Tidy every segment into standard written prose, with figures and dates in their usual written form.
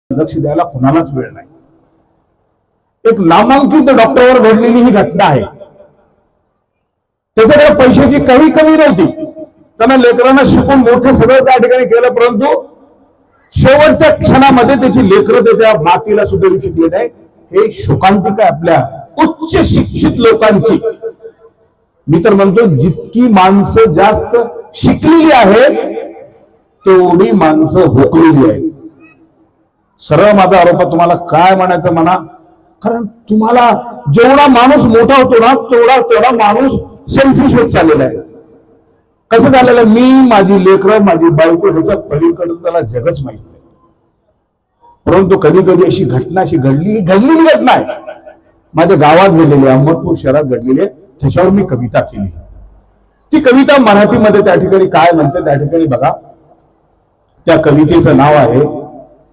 लक्ष द्यायला कुणालाच वेळ नाही। एक नामांकित डॉक्टरवर घडलेली ही घटना आहे। त्याच्याकडे पैशाची काही कमी नव्हती, त्यांना लेकरांना शिकून मोठं सगळं त्या ठिकाणी केलं, परंतु शेवटच्या क्षणामध्ये त्याची लेकरं त्याच्या मातीला सुद्धा येऊ शकले नाही। हे शोकांतिक आहे आपल्या उच्च शिक्षित लोकांची। मी तर म्हणतो जितकी माणसं जास्त शिकलेली आहेत तेवढी माणसं हुकलेली आहेत। सरळ माझा आरोप आहे, तुम्हाला काय म्हणायचं म्हणा, कारण तुम्हाला जेवढा माणूस मोठा होतो ना तेवढा माणूस सेल्फिश होत चाललेला आहे। कसं झालेलं, मी, माझी लेकरं, माझी बायको, ह्याच्या पलीकडे त्याला जगच माहित नाही। परंतु कधी कधी अशी घटना घडलेली घटना आहे, माझ्या गावात घडलेली, अहमदपूर शहरात घडलेली आहे। त्याच्यावर मी कविता केली। ती कविता मराठीमध्ये त्या ठिकाणी काय म्हणते त्या ठिकाणी बघा। त्या कवितेचं नाव आहे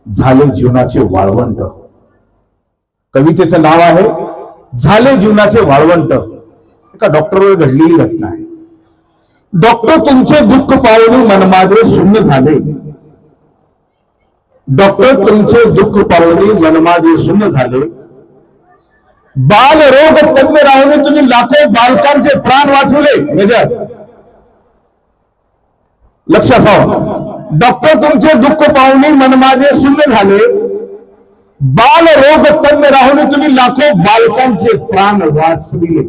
झाले जीवनाचे वाळवंट। कवितेचं नाव आहे झाले जीवनाचे वाळवंट। एका डॉक्टरवर घडलेली घटना आहे। डॉक्टर तुमचे दुःख पाहून मन माझे शून्य झाले। डॉक्टर तुमचे दुःख पाहून मन माझे शून्य झाले। बाल रोग तज्ञ राहून तुम्ही लाखो बालकांचे प्राण वाचवले। मेजर लक्षात ठेवा, डॉक्टर तुमचे दुःख पाहून मन माझे शून्य झाले। बाल रोग तज्ञ राहून तुम्ही लाखो बालकांचे प्राण वाचविले।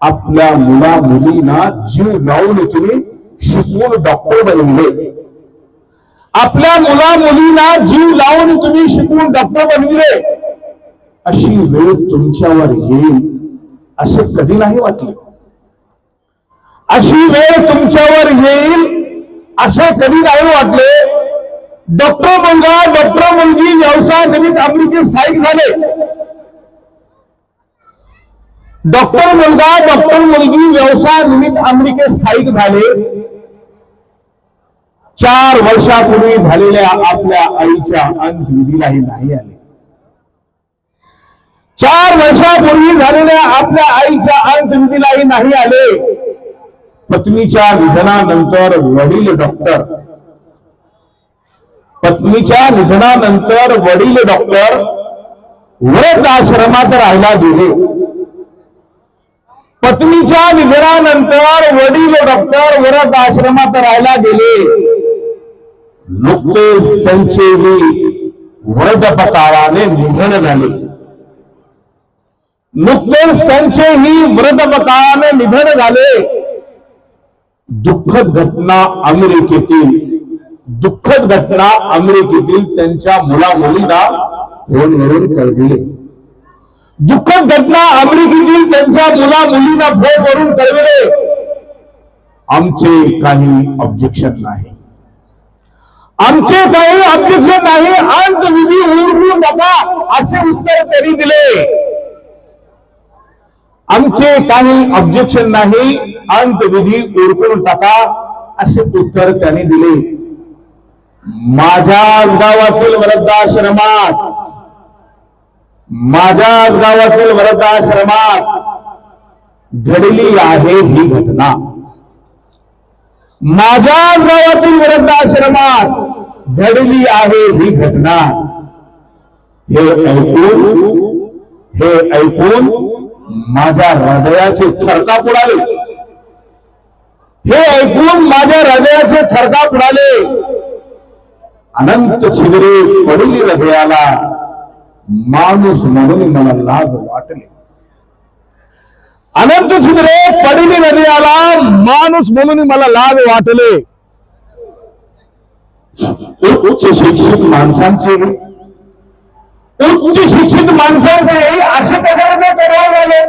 आपल्या मुला मुलींना जीव लावून तुम्ही शिकवून डॉक्टर बनविले। आपल्या मुला मुलींना जीव लावून तुम्ही शिकवून डॉक्टर बनविले। अशी वेळ तुमच्यावर येईल असे कधी नाही वाटले। अशी वेळ तुमच्यावर येईल असे कधी नाही वाटले। डॉक्टर मुलगा डॉक्टर मुलगी व्यवसाय निमित्त अमेरिकेत स्थायिक झाले। डॉक्टर मुलगा डॉक्टर मुलगी व्यवसाय निमित्त अमेरिकेत स्थायिक झाले। 4 वर्षापूर्वी झालेल्या आपल्या आईच्या अंत्यविधीलाही नाही आले। 4 वर्षापूर्वी झालेल्या आपल्या आईच्या अंत्यविधीलाही नाही आले। पत्नीच्या निधनानंतर वडील डॉक्टर, पत्नीच्या निधनानंतर वडील डॉक्टर वृद्धाश्रमात राहायला गेले। पत्नीच्या निधनानंतर वडील डॉक्टर वृद्धाश्रमात राहायला गेले। नुकतेच त्यांचेही वृद्धपकाळाने निधन झाले। नुकतेच त्यांचेही वृद्धपकाळाने निधन झाले। दुःखद घटना अमेरिकेतील त्यांच्या मुला मुलींना फोनवरून कळविले। दुःखद घटना अमेरिकेतील त्यांच्या मुला मुलींना फोनवरून कळविले। आमचे काही ऑब्जेक्शन नाही, आमचे काही ऑब्जेक्शन नाही, अंतविधी उरकू नका असे उत्तर त्यांनी दिले। आमचे काही ऑब्जेक्शन नाही, अंतविधी उरकून टाका असे उत्तर त्यांनी दिले। माझ्याच गावातील वृद्धाश्रमात घडली आहे ही घटना। माझ्याच गावातील वृद्धाश्रमात घडली आहे ही घटना। हे ऐकून माझ्या हृदयाचे थरकाप उडाले। हे ऐकून माझ्या हृदयाचे थरकाप उडाले। अनंत छिद्रे पडली हृदयाला, माणूस म्हणून मला लाज वाटले। अनंत छिद्रे पडली हृदयाला, माणूस म्हणून मला लाज वाटले। उच्च शिक्षित माणसांचे असे कसे करावे झाले।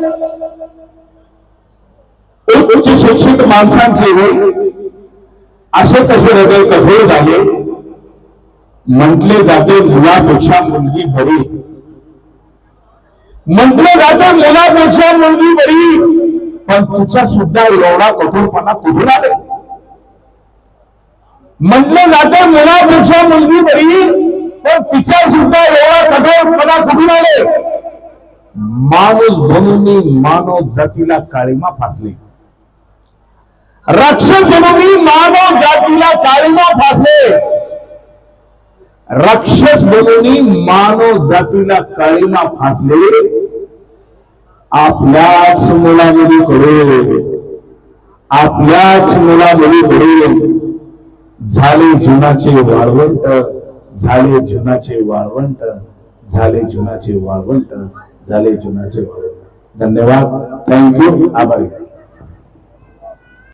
उच्च शिक्षित माणसांचे असे कसे हृदय कठोर झाले। म्हटले जाते मुलापेक्षा मुलगी बरी, म्हटले जाते मुलापेक्षा मुलगी बरी, पण तिचा सुद्धा एवढा कठोरपणा कुठून आले। म्हटले जाते मुलापेक्षा मुलगी बरी, पण तिच्या सुद्धा एवढा कठोरपणा कुठून आले। माणूस बनून मानव जातीला काळीमा फासले। राक्षस बनून मानव जातीला काळीमा फासले। राक्षस बनवून मानव जातीला काळीमा फासले आपल्याच मुलामुलीकडून झाले जीवनाचे वाळवंट, झाले जीवनाचे वाळवंट, झाले जीवनाचे वाळवंट, झाले जीवनाचे वाळवंट. धन्यवाद. थँक्यू. आभारी.